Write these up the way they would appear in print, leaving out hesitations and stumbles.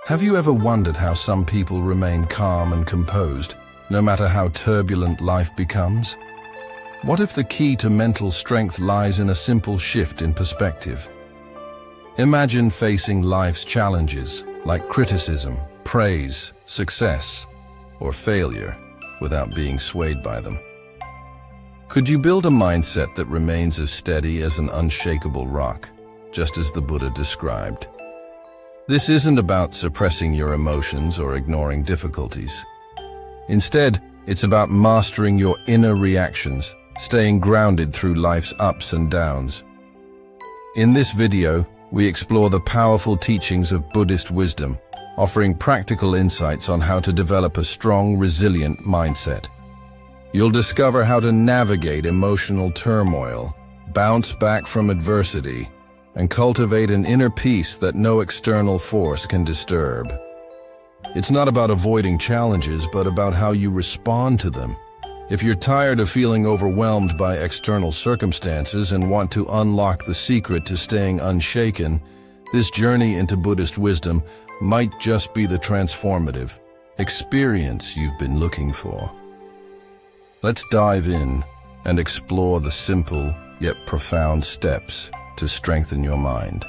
Have you ever wondered how some people remain calm and composed, no matter how turbulent life becomes? What if the key to mental strength lies in a simple shift in perspective? Imagine facing life's challenges, like criticism, praise, success, or failure, without being swayed by them. Could you build a mindset that remains as steady as an unshakable rock, just as the Buddha described? This isn't about suppressing your emotions or ignoring difficulties. Instead, it's about mastering your inner reactions, staying grounded through life's ups and downs. In this video, we explore the powerful teachings of Buddhist wisdom, offering practical insights on how to develop a strong, resilient mindset. You'll discover how to navigate emotional turmoil, bounce back from adversity, and cultivate an inner peace that no external force can disturb. It's not about avoiding challenges, but about how you respond to them. If you're tired of feeling overwhelmed by external circumstances and want to unlock the secret to staying unshaken, this journey into Buddhist wisdom might just be the transformative experience you've been looking for. Let's dive in and explore the simple yet profound steps to strengthen your mind.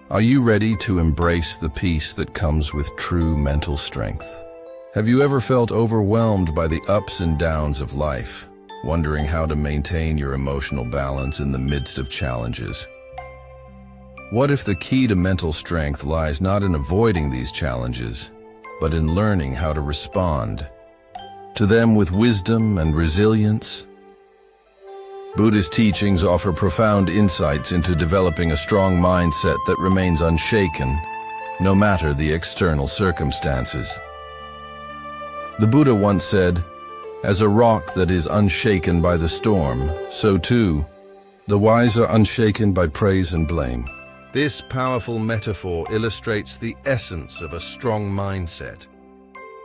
Are you ready to embrace the peace that comes with true mental strength? Have you ever felt overwhelmed by the ups and downs of life, wondering how to maintain your emotional balance in the midst of challenges? What if the key to mental strength lies not in avoiding these challenges, but in learning how to respond to them with wisdom and resilience? Buddhist teachings offer profound insights into developing a strong mindset that remains unshaken, no matter the external circumstances. The Buddha once said, "As a rock that is unshaken by the storm, so too, the wise are unshaken by praise and blame." This powerful metaphor illustrates the essence of a strong mindset,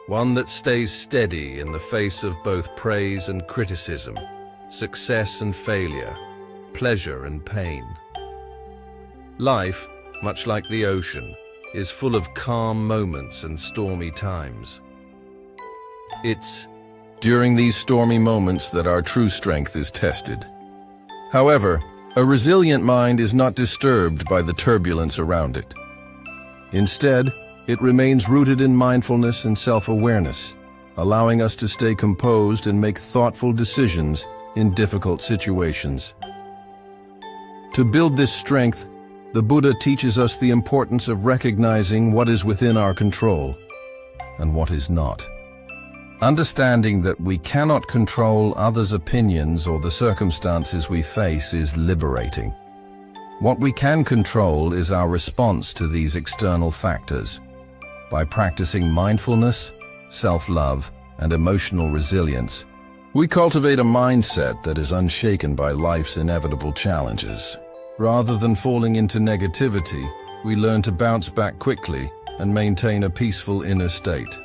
one that stays steady in the face of both praise and criticism, success and failure, pleasure and pain. Life, much like the ocean, is full of calm moments and stormy times. It's during these stormy moments that our true strength is tested. However, a resilient mind is not disturbed by the turbulence around it. Instead, it remains rooted in mindfulness and self-awareness, allowing us to stay composed and make thoughtful decisions in difficult situations. To build this strength, the Buddha teaches us the importance of recognizing what is within our control and what is not. Understanding that we cannot control others' opinions or the circumstances we face is liberating. What we can control is our response to these external factors. By practicing mindfulness, self-love, and emotional resilience, we cultivate a mindset that is unshaken by life's inevitable challenges. Rather than falling into negativity, we learn to bounce back quickly and maintain a peaceful inner state.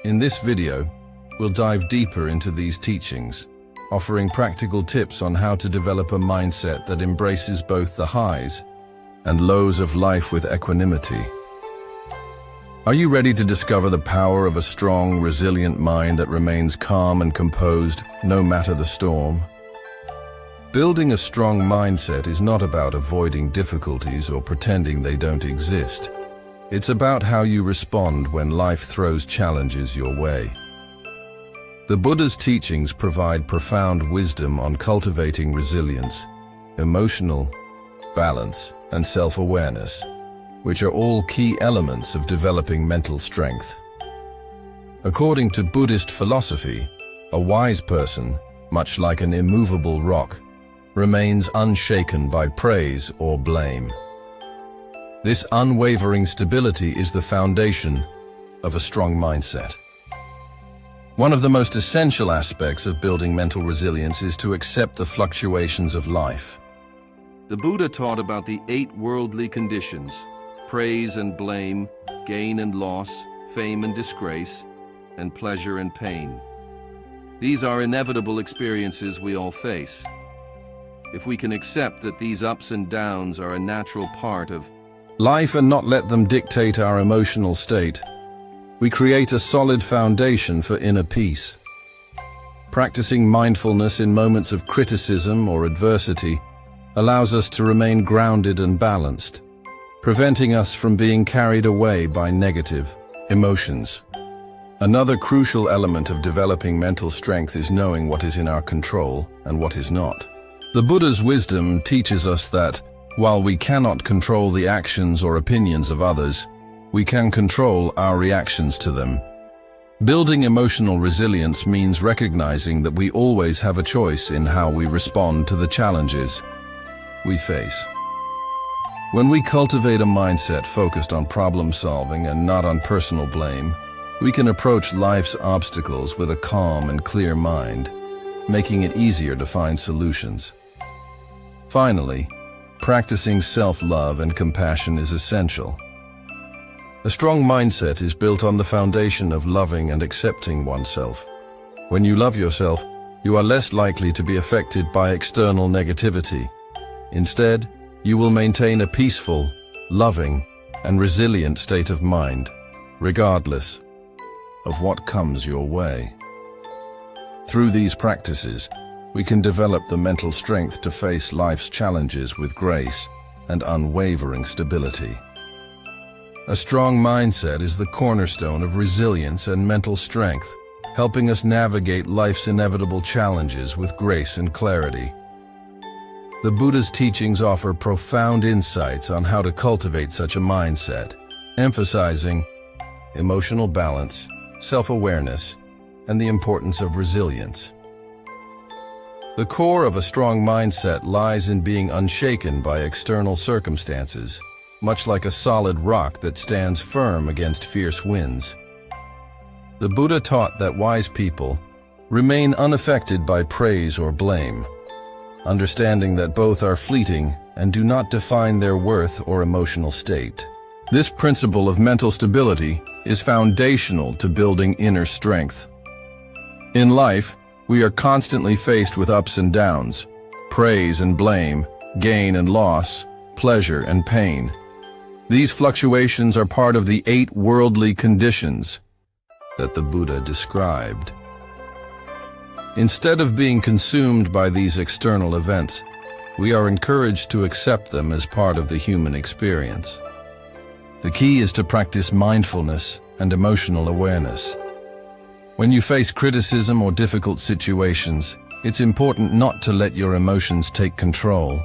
In this video, we'll dive deeper into these teachings, offering practical tips on how to develop a mindset that embraces both the highs and lows of life with equanimity. Are you ready to discover the power of a strong, resilient mind that remains calm and composed, no matter the storm? Building a strong mindset is not about avoiding difficulties or pretending they don't exist. It's about how you respond when life throws challenges your way. The Buddha's teachings provide profound wisdom on cultivating resilience, emotional balance, and self-awareness, which are all key elements of developing mental strength. According to Buddhist philosophy, a wise person, much like an immovable rock, remains unshaken by praise or blame. This unwavering stability is the foundation of a strong mindset. One of the most essential aspects of building mental resilience is to accept the fluctuations of life. The Buddha taught about the 8 worldly conditions: praise and blame, gain and loss, fame and disgrace, and pleasure and pain. These are inevitable experiences we all face. If we can accept that these ups and downs are a natural part of life and not let them dictate our emotional state. We create a solid foundation for inner peace. Practicing mindfulness in moments of criticism or adversity allows us to remain grounded and balanced, preventing us from being carried away by negative emotions. Another crucial element of developing mental strength is knowing what is in our control and what is not. The Buddha's wisdom teaches us that, while we cannot control the actions or opinions of others, we can control our reactions to them. Building emotional resilience means recognizing that we always have a choice in how we respond to the challenges we face. When we cultivate a mindset focused on problem solving and not on personal blame, we can approach life's obstacles with a calm and clear mind, making it easier to find solutions. Finally, practicing self-love and compassion is essential. A strong mindset is built on the foundation of loving and accepting oneself. When you love yourself, you are less likely to be affected by external negativity. Instead, you will maintain a peaceful, loving, and resilient state of mind, regardless of what comes your way. Through these practices, we can develop the mental strength to face life's challenges with grace and unwavering stability. A strong mindset is the cornerstone of resilience and mental strength, helping us navigate life's inevitable challenges with grace and clarity. The Buddha's teachings offer profound insights on how to cultivate such a mindset, emphasizing emotional balance, self-awareness, and the importance of resilience. The core of a strong mindset lies in being unshaken by external circumstances, much like a solid rock that stands firm against fierce winds. The Buddha taught that wise people remain unaffected by praise or blame, understanding that both are fleeting and do not define their worth or emotional state. This principle of mental stability is foundational to building inner strength. In life, we are constantly faced with ups and downs, praise and blame, gain and loss, pleasure and pain. These fluctuations are part of the 8 worldly conditions that the Buddha described. Instead of being consumed by these external events, we are encouraged to accept them as part of the human experience. The key is to practice mindfulness and emotional awareness. When you face criticism or difficult situations, it's important not to let your emotions take control.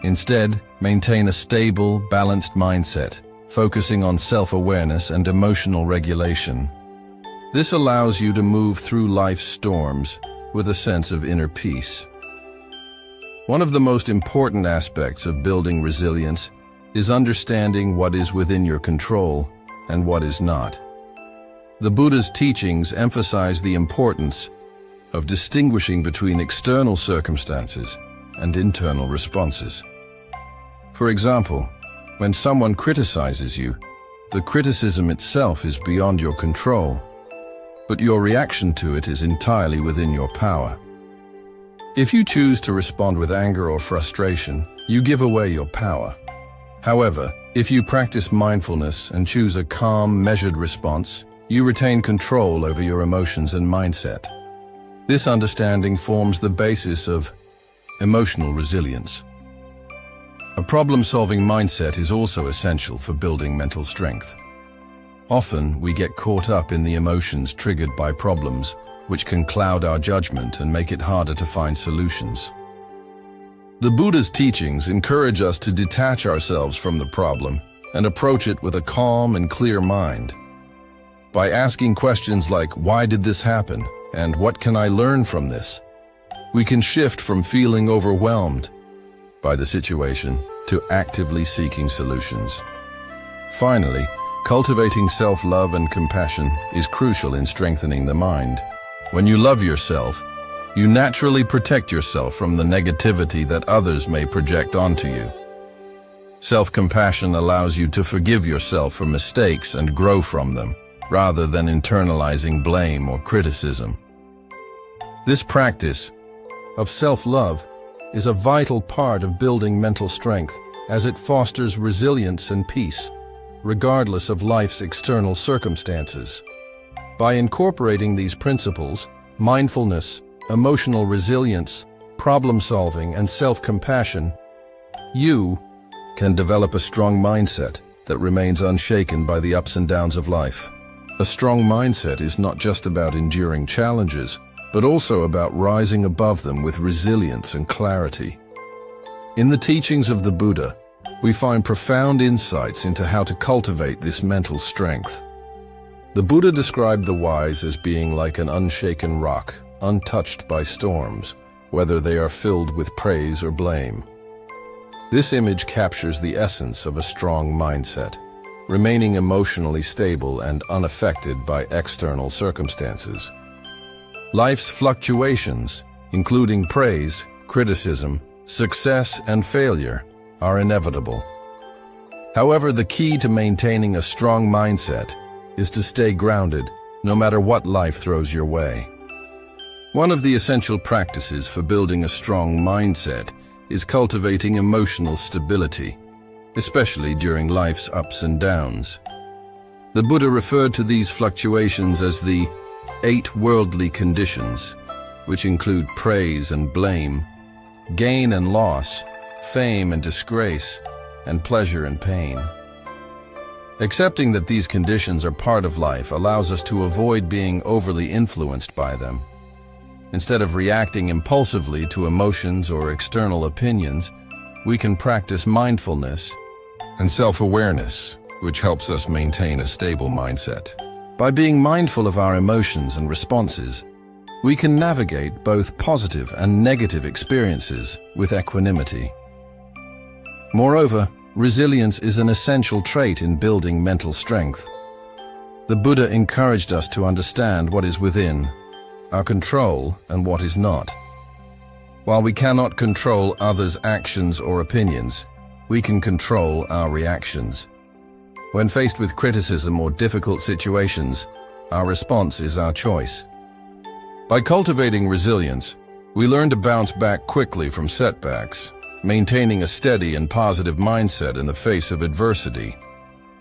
Instead, maintain a stable, balanced mindset, focusing on self-awareness and emotional regulation. This allows you to move through life's storms with a sense of inner peace. One of the most important aspects of building resilience is understanding what is within your control and what is not. The Buddha's teachings emphasize the importance of distinguishing between external circumstances and internal responses. For example, when someone criticizes you, the criticism itself is beyond your control, but your reaction to it is entirely within your power. If you choose to respond with anger or frustration, you give away your power. However, if you practice mindfulness and choose a calm, measured response, you retain control over your emotions and mindset. This understanding forms the basis of emotional resilience. A problem-solving mindset is also essential for building mental strength. Often, we get caught up in the emotions triggered by problems, which can cloud our judgment and make it harder to find solutions. The Buddha's teachings encourage us to detach ourselves from the problem and approach it with a calm and clear mind. By asking questions like, "Why did this happen?" and "What can I learn from this?" we can shift from feeling overwhelmed by the situation to actively seeking solutions. Finally, cultivating self-love and compassion is crucial in strengthening the mind. When you love yourself, you naturally protect yourself from the negativity that others may project onto you. Self-compassion allows you to forgive yourself for mistakes and grow from them, rather than internalizing blame or criticism. This practice of self-love is a vital part of building mental strength as it fosters resilience and peace, regardless of life's external circumstances. By incorporating these principles, mindfulness, emotional resilience, problem-solving, and self-compassion, you can develop a strong mindset that remains unshaken by the ups and downs of life. A strong mindset is not just about enduring challenges, but also about rising above them with resilience and clarity. In the teachings of the Buddha, we find profound insights into how to cultivate this mental strength. The Buddha described the wise as being like an unshaken rock, untouched by storms, whether they are filled with praise or blame. This image captures the essence of a strong mindset, remaining emotionally stable and unaffected by external circumstances. Life's fluctuations, including praise, criticism, success, and failure, are inevitable. However, the key to maintaining a strong mindset is to stay grounded, no matter what life throws your way. One of the essential practices for building a strong mindset is cultivating emotional stability, especially during life's ups and downs. The Buddha referred to these fluctuations as the 8 worldly conditions, which include praise and blame, gain and loss, fame and disgrace, and pleasure and pain. Accepting that these conditions are part of life allows us to avoid being overly influenced by them. Instead of reacting impulsively to emotions or external opinions, we can practice mindfulness and self-awareness, which helps us maintain a stable mindset. By being mindful of our emotions and responses, we can navigate both positive and negative experiences with equanimity. Moreover, resilience is an essential trait in building mental strength. The Buddha encouraged us to understand what is within our control and what is not. While we cannot control others' actions or opinions, we can control our reactions. When faced with criticism or difficult situations, our response is our choice. By cultivating resilience, we learn to bounce back quickly from setbacks, maintaining a steady and positive mindset in the face of adversity.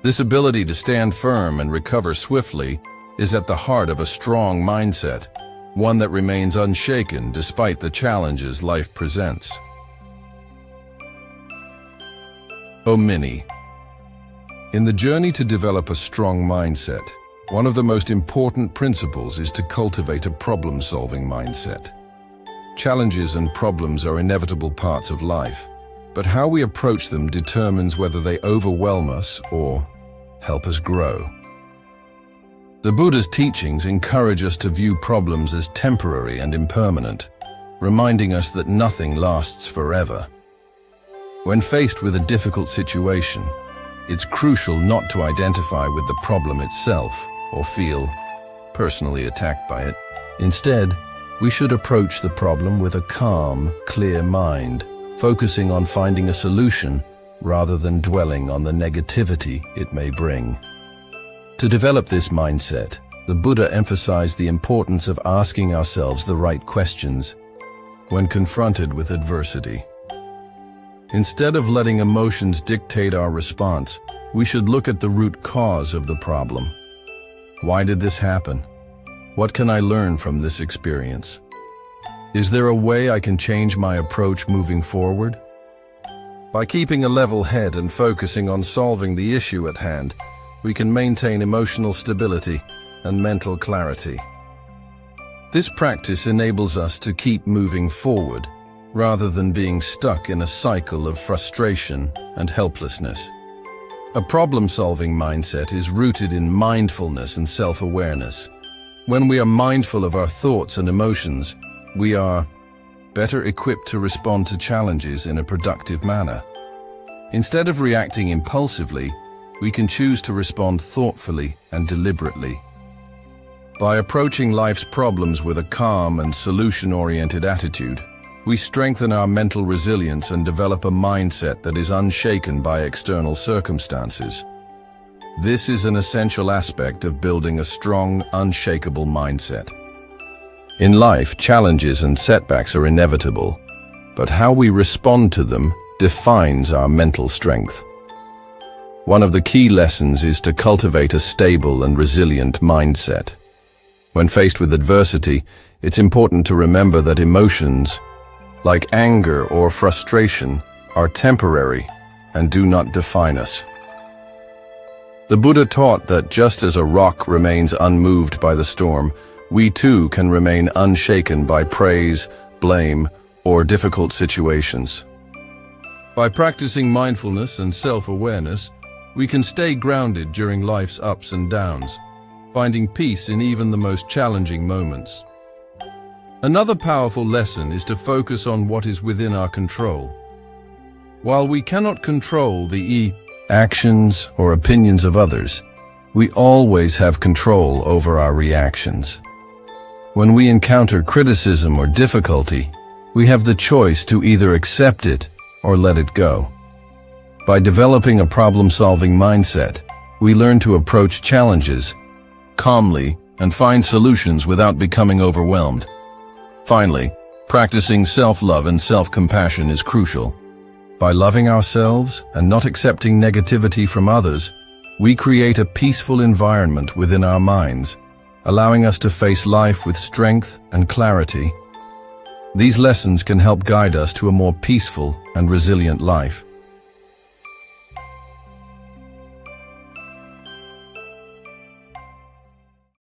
This ability to stand firm and recover swiftly is at the heart of a strong mindset, one that remains unshaken despite the challenges life presents. Omini. In the journey to develop a strong mindset, one of the most important principles is to cultivate a problem-solving mindset. Challenges and problems are inevitable parts of life, but how we approach them determines whether they overwhelm us or help us grow. The Buddha's teachings encourage us to view problems as temporary and impermanent, reminding us that nothing lasts forever. When faced with a difficult situation, it's crucial not to identify with the problem itself or feel personally attacked by it. Instead, we should approach the problem with a calm, clear mind, focusing on finding a solution rather than dwelling on the negativity it may bring. To develop this mindset, the Buddha emphasized the importance of asking ourselves the right questions when confronted with adversity. Instead of letting emotions dictate our response, we should look at the root cause of the problem. Why did this happen? What can I learn from this experience? Is there a way I can change my approach moving forward? By keeping a level head and focusing on solving the issue at hand, we can maintain emotional stability and mental clarity. This practice enables us to keep moving forward, rather than being stuck in a cycle of frustration and helplessness. A problem-solving mindset is rooted in mindfulness and self-awareness. When we are mindful of our thoughts and emotions, we are better equipped to respond to challenges in a productive manner. Instead of reacting impulsively, we can choose to respond thoughtfully and deliberately. By approaching life's problems with a calm and solution-oriented attitude, we strengthen our mental resilience and develop a mindset that is unshaken by external circumstances. This is an essential aspect of building a strong, unshakable mindset. In life, challenges and setbacks are inevitable, but how we respond to them defines our mental strength. One of the key lessons is to cultivate a stable and resilient mindset. When faced with adversity, it's important to remember that emotions, like anger or frustration, are temporary and do not define us. The Buddha taught that just as a rock remains unmoved by the storm, we too can remain unshaken by praise, blame, or difficult situations. By practicing mindfulness and self-awareness, we can stay grounded during life's ups and downs, finding peace in even the most challenging moments. Another powerful lesson is to focus on what is within our control. While we cannot control the actions or opinions of others, we always have control over our reactions. When we encounter criticism or difficulty, we have the choice to either accept it or let it go. By developing a problem-solving mindset, we learn to approach challenges calmly and find solutions without becoming overwhelmed. Finally, practicing self-love and self-compassion is crucial. By loving ourselves and not accepting negativity from others, we create a peaceful environment within our minds, allowing us to face life with strength and clarity. These lessons can help guide us to a more peaceful and resilient life.